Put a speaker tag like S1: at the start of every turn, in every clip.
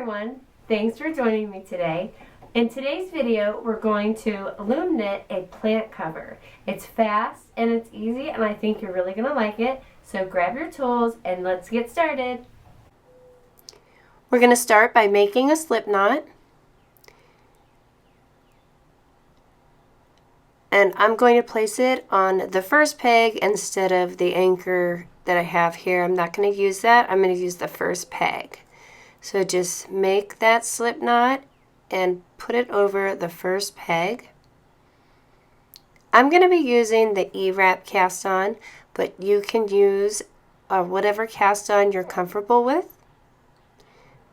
S1: everyone, thanks for joining me today. In today's video we're going to loom knit a plant cover. It's fast and it's easy and I think you're really going to like it. So grab your tools and let's get started. We're going to start by making a slip knot. And I'm going to place it on the first peg instead of the anchor that I have here. I'm not going to use that. I'm going to use the first peg. So just make that slip knot and put it over the first peg. I'm going to be using the E-wrap cast on, but you can use whatever cast on you're comfortable with.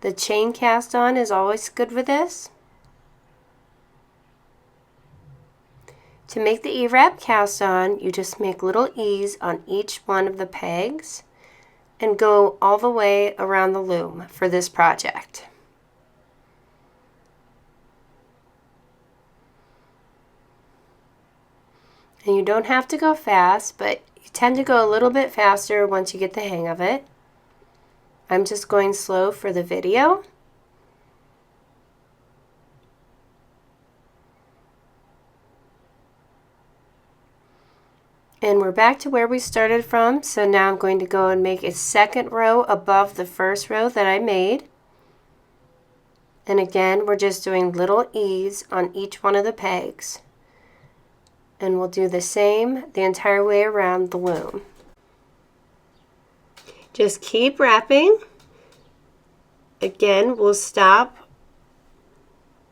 S1: The chain cast on is always good with this. To make the E-wrap cast on, you just make little E's on each one of the pegs and go all the way around the loom for this project. And you don't have to go fast, but you tend to go a little bit faster once you get the hang of it. I'm just going slow for the video. And we're back to where we started from, so now I'm going to go and make a second row above the first row that I made. And again, we're just doing little E's on each one of the pegs. And we'll do the same the entire way around the loom. Just keep wrapping. Again, we'll stop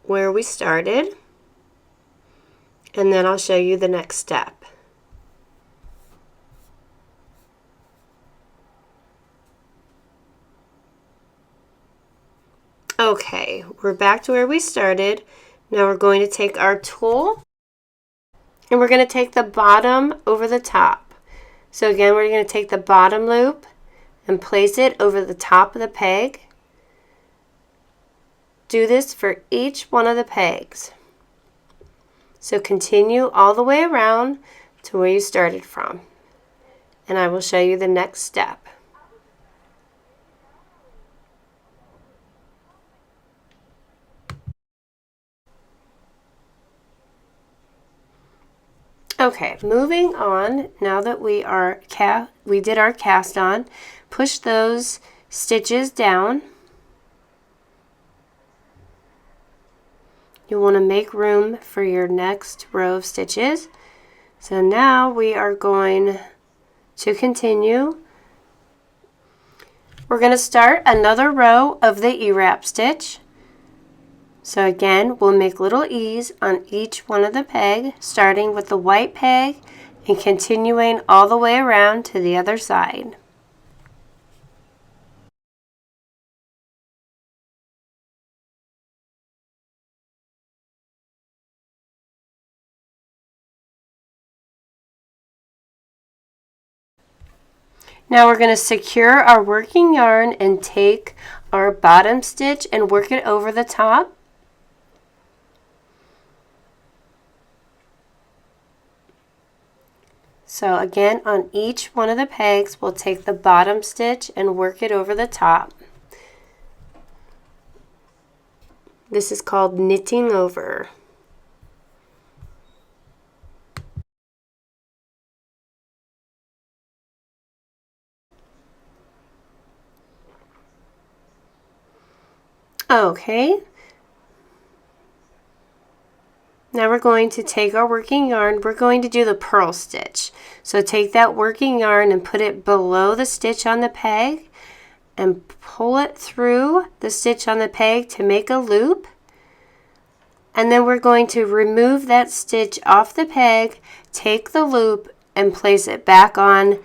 S1: where we started, and then I'll show you the next step. Okay, we're back to where we started. Now we're going to take our tool and we're going to take the bottom over the top. So again, we're going to take the bottom loop and place it over the top of the peg. Do this for each one of the pegs. So continue all the way around to where you started from. And I will show you the next step. Okay, moving on, now that we did our cast on, push those stitches down. You want to make room for your next row of stitches. So now we are going to continue. We're going to start another row of the E-wrap stitch. So again, we'll make little E's on each one of the peg, starting with the white peg and continuing all the way around to the other side. Now we're going to secure our working yarn and take our bottom stitch and work it over the top. So again, on each one of the pegs, we'll take the bottom stitch and work it over the top. This is called knitting over. Okay. Now we're going to take our working yarn, we're going to do the purl stitch. So take that working yarn and put it below the stitch on the peg and pull it through the stitch on the peg to make a loop. And then we're going to remove that stitch off the peg, take the loop and place it back on.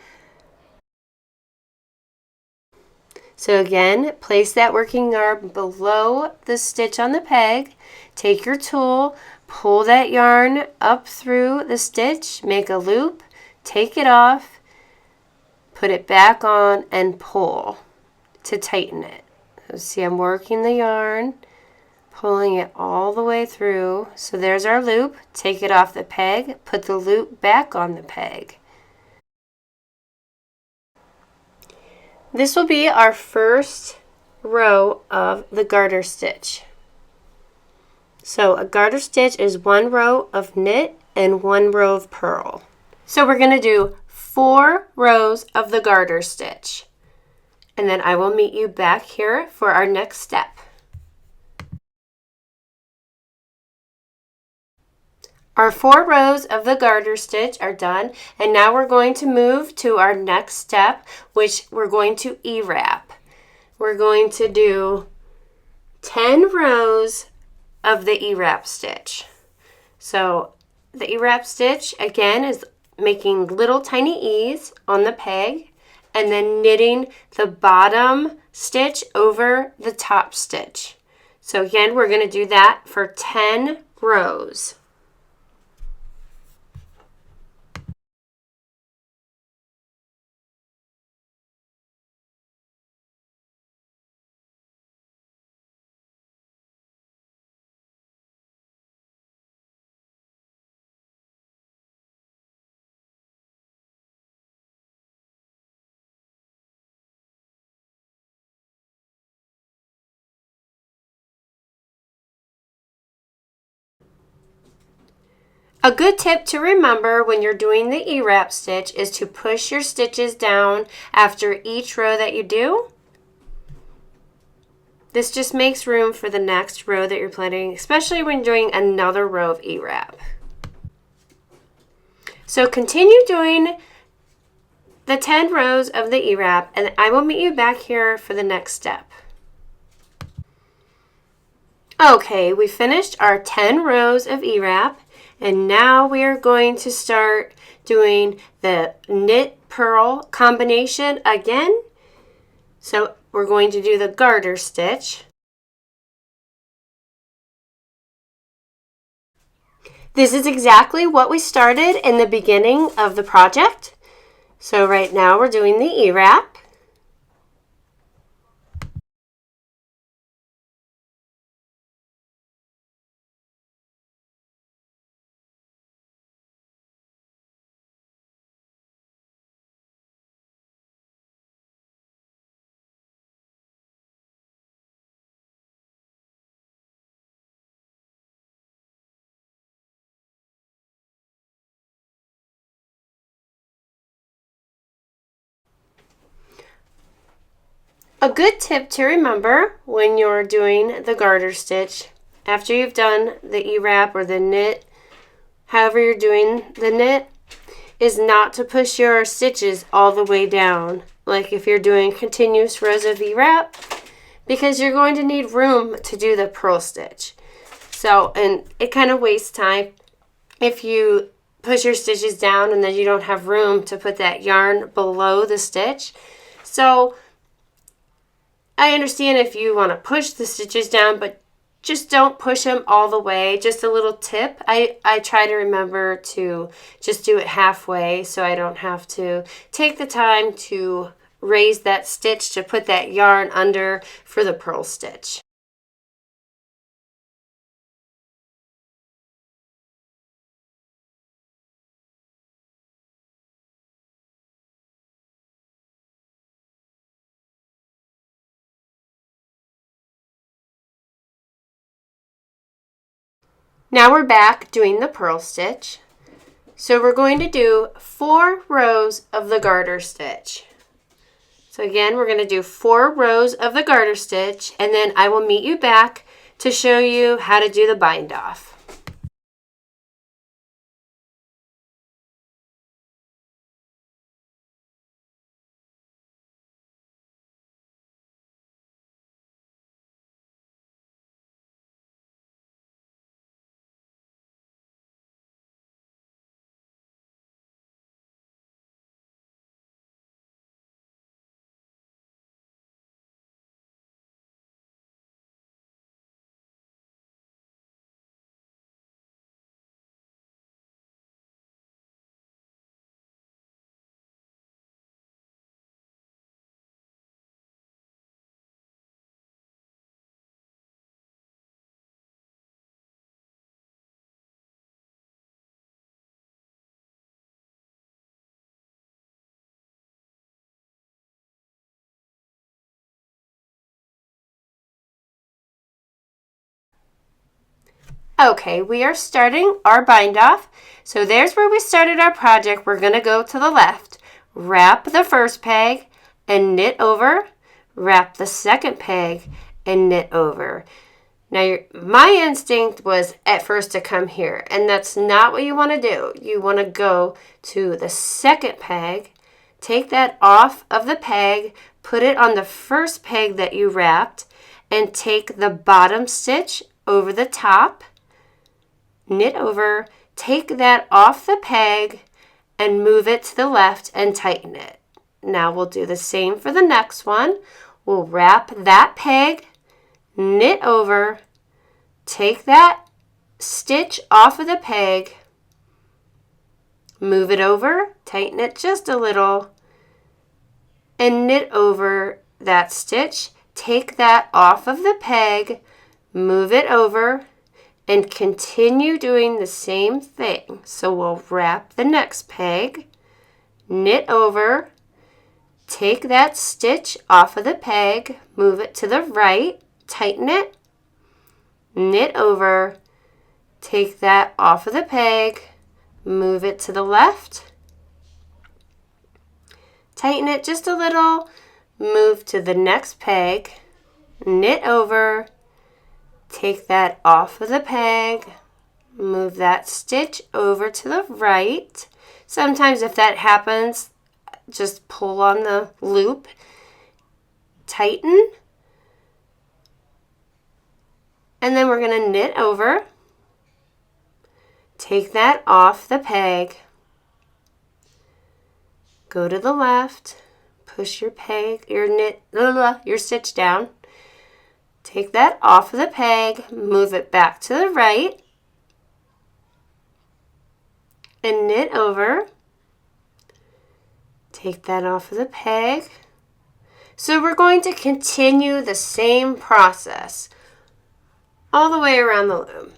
S1: So again, place that working yarn below the stitch on the peg, take your tool, pull that yarn up through the stitch, make a loop, take it off, put it back on, and pull to tighten it. So see, I'm working the yarn, pulling it all the way through. So there's our loop. Take it off the peg, put the loop back on the peg. This will be our first row of the garter stitch. So a garter stitch is 1 row of knit and 1 row of purl. So we're going to do 4 rows of the garter stitch. And then I will meet you back here for our next step. Our 4 rows of the garter stitch are done, and now we're going to move to our next step, which we're going to E-wrap. We're going to do 10 rows of the E-wrap stitch. So the E-wrap stitch, again, is making little tiny E's on the peg and then knitting the bottom stitch over the top stitch. So again, we're going to do that for 10 rows. A good tip to remember when you're doing the E-wrap stitch is to push your stitches down after each row that you do. This just makes room for the next row that you're planning, especially when doing another row of E-wrap. So continue doing the 10 rows of the E-wrap, and I will meet you back here for the next step. Okay, we finished our 10 rows of E-wrap, and now we are going to start doing the knit purl combination again. So we're going to do the garter stitch. This is exactly what we started in the beginning of the project. So right now we're doing the E-wrap. A good tip to remember when you're doing the garter stitch, after you've done the E-wrap or the knit, however you're doing the knit, is not to push your stitches all the way down, like if you're doing continuous rows of E-wrap, because you're going to need room to do the purl stitch. So, and it kind of wastes time if you push your stitches down and then you don't have room to put that yarn below the stitch. So I understand if you want to push the stitches down, but just don't push them all the way. Just a little tip. I try to remember to just do it halfway so I don't have to take the time to raise that stitch to put that yarn under for the purl stitch. Now we're back doing the purl stitch. So we're going to do 4 rows of the garter stitch. So again, we're going to do 4 rows of the garter stitch, and then I will meet you back to show you how to do the bind off. Okay, we are starting our bind off. So there's where we started our project. We're going to go to the left. Wrap the first peg and knit over. Wrap the second peg and knit over. Now, my instinct was at first to come here, and that's not what you want to do. You want to go to the second peg, take that off of the peg, put it on the first peg that you wrapped, and take the bottom stitch over the top, knit over, take that off the peg, and move it to the left and tighten it. Now we'll do the same for the next one. We'll wrap that peg, knit over, take that stitch off of the peg, move it over, tighten it just a little, and knit over that stitch. Take that off of the peg, move it over, and continue doing the same thing. So we'll wrap the next peg, knit over, take that stitch off of the peg, move it to the right, tighten it, knit over, take that off of the peg, move it to the left, tighten it just a little, move to the next peg, knit over, take that off of the peg, move that stitch over to the right. Sometimes if that happens, just pull on the loop, tighten, and then we're going to knit over, take that off the peg, go to the left, push your peg, your stitch down, take that off of the peg, move it back to the right, and knit over, take that off of the peg. So we're going to continue the same process all the way around the loom.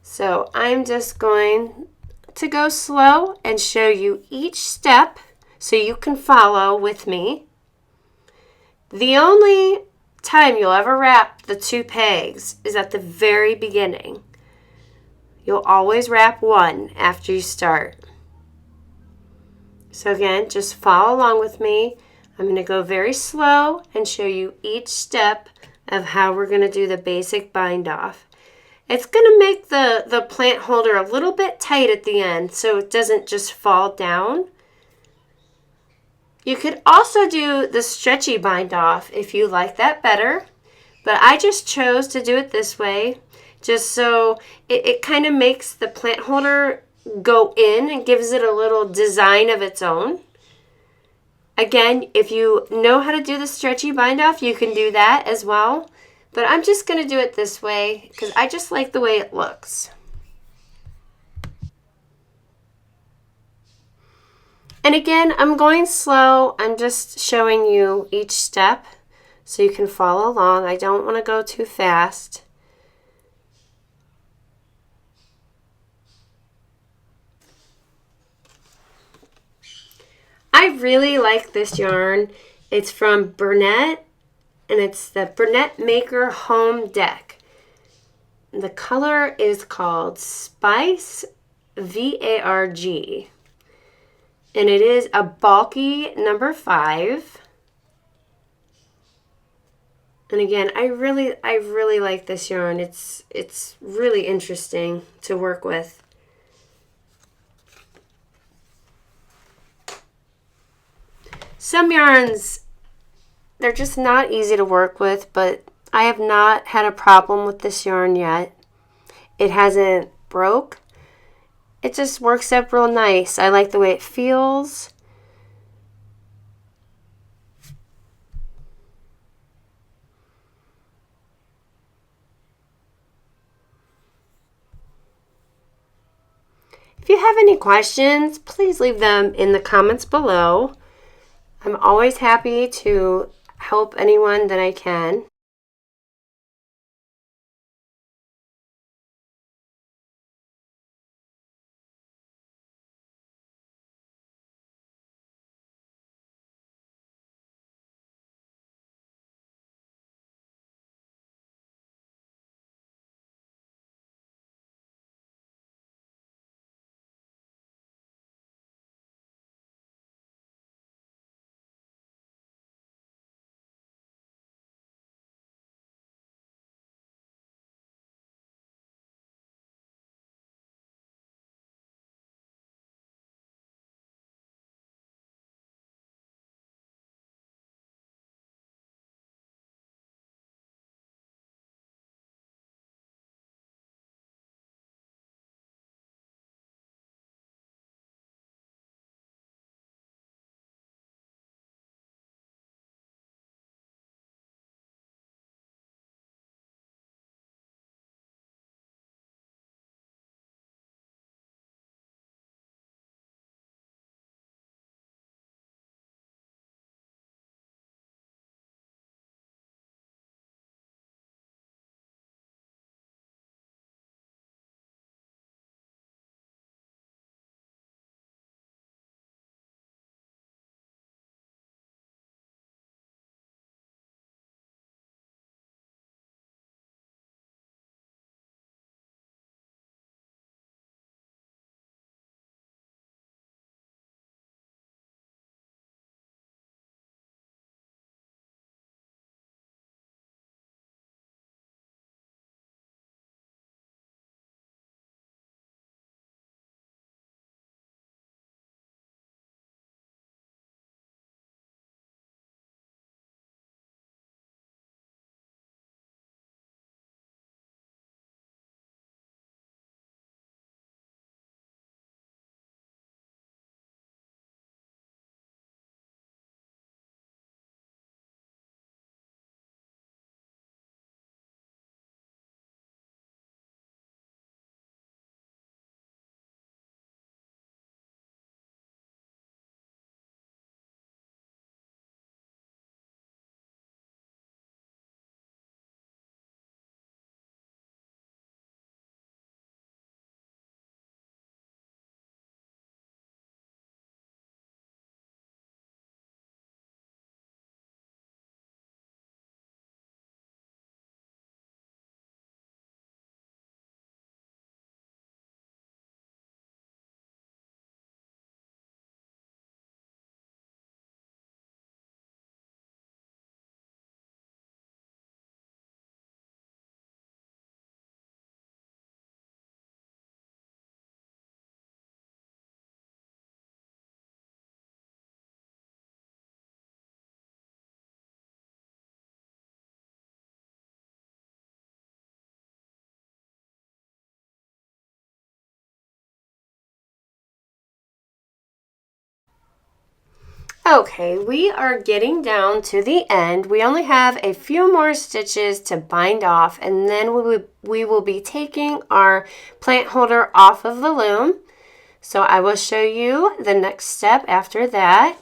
S1: So I'm just going to go slow and show you each step so you can follow with me. The only time you'll ever wrap the two pegs is at the very beginning. You'll always wrap one after you start. So again, just follow along with me. I'm going to go very slow and show you each step of how we're going to do the basic bind off. It's going to make the plant holder a little bit tight at the end so it doesn't just fall down. You could also do the stretchy bind off if you like that better, but I just chose to do it this way just so it kind of makes the plant holder go in and gives it a little design of its own. Again, if you know how to do the stretchy bind off, you can do that as well. But I'm just going to do it this way because I just like the way it looks. And again, I'm going slow. I'm just showing you each step so you can follow along. I don't want to go too fast. I really like this yarn. It's from Burnett, and it's the Burnett Maker Home Deck. The color is called Spice VARG, and it is a bulky number 5. And again, I really like this yarn. It's really interesting to work with. Some yarns, they're just not easy to work with, but I have not had a problem with this yarn yet. It hasn't broke. It just works up real nice. I like the way it feels. If you have any questions, please leave them in the comments below. I'm always happy to help anyone that I can. Okay, we are getting down to the end. We only have a few more stitches to bind off, and then we will be taking our plant holder off of the loom. So I will show you the next step after that.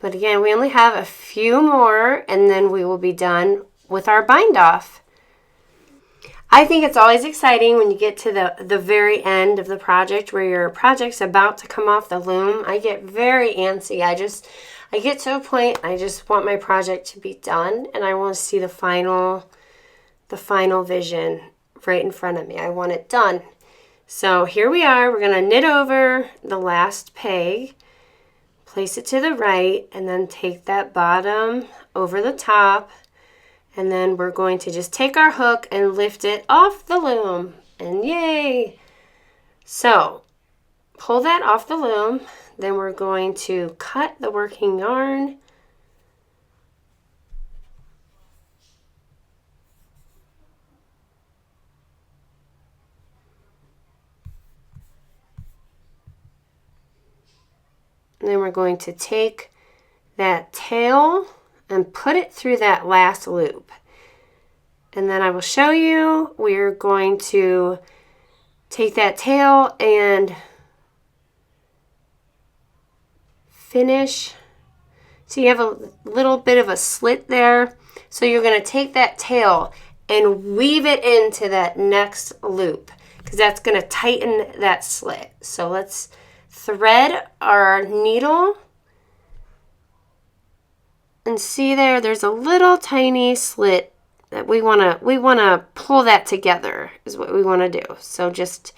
S1: But again, we only have a few more, and then we will be done with our bind off. I think it's always exciting when you get to the very end of the project where your project's about to come off the loom. I get very antsy. I get to a point, I just want my project to be done, and I want to see the final vision right in front of me. I want it done. So here we are. We're going to knit over the last peg, place it to the right, and then take that bottom over the top. And then we're going to just take our hook and lift it off the loom. And yay! So, pull that off the loom. Then we're going to cut the working yarn. And then we're going to take that tail and put it through that last loop. And then I will show you, we're going to take that tail and finish. So you have a little bit of a slit there. So you're going to take that tail and weave it into that next loop because that's going to tighten that slit. So let's thread our needle. And see there's a little tiny slit that we want to pull that together is what we want to do. So just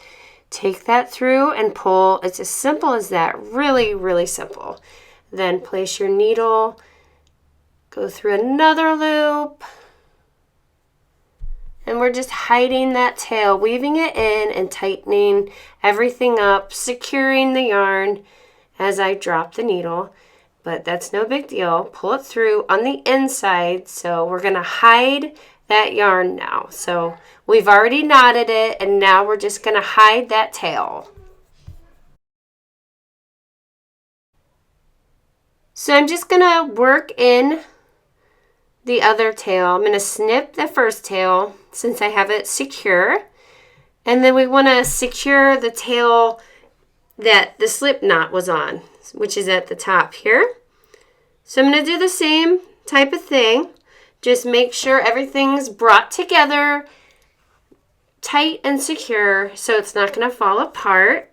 S1: take that through and pull. It's as simple as that. Really, really simple. Then place your needle, go through another loop. And we're just hiding that tail, weaving it in and tightening everything up, securing the yarn as I drop the needle. But that's no big deal. Pull it through on the inside. So we're going to hide that yarn now. So we've already knotted it, and now we're just going to hide that tail. So I'm just going to work in the other tail. I'm going to snip the first tail since I have it secure. And then we want to secure the tail that the slip knot was on, which is at the top here. So I'm going to do the same type of thing. Just make sure everything's brought together, tight and secure, so it's not going to fall apart.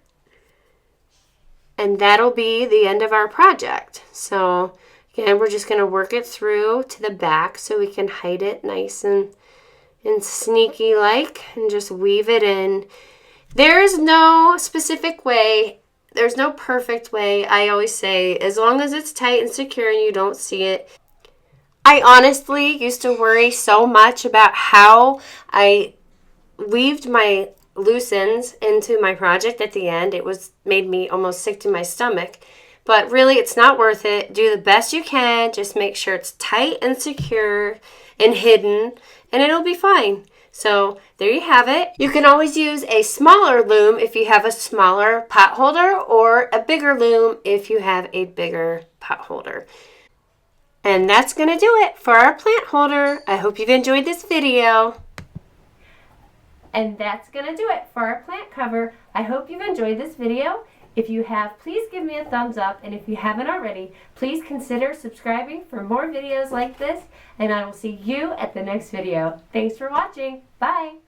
S1: And that'll be the end of our project. So again, we're just going to work it through to the back so we can hide it nice and sneaky like, and just weave it in. There is no specific way. There's no perfect way. I always say, as long as it's tight and secure and you don't see it. I honestly used to worry so much about how I weaved my loose ends into my project at the end. It made me almost sick to my stomach. But really, it's not worth it. Do the best you can. Just make sure it's tight and secure and hidden, and it'll be fine. So there you have it. You can always use a smaller loom if you have a smaller pot holder, or a bigger loom if you have a bigger pot holder. And that's going to do it for our plant holder. I hope you've enjoyed this video. And that's going to do it for our plant cover. I hope you've enjoyed this video. If you have, please give me a thumbs up. And if you haven't already, please consider subscribing for more videos like this. And I will see you at the next video. Thanks for watching. Bye.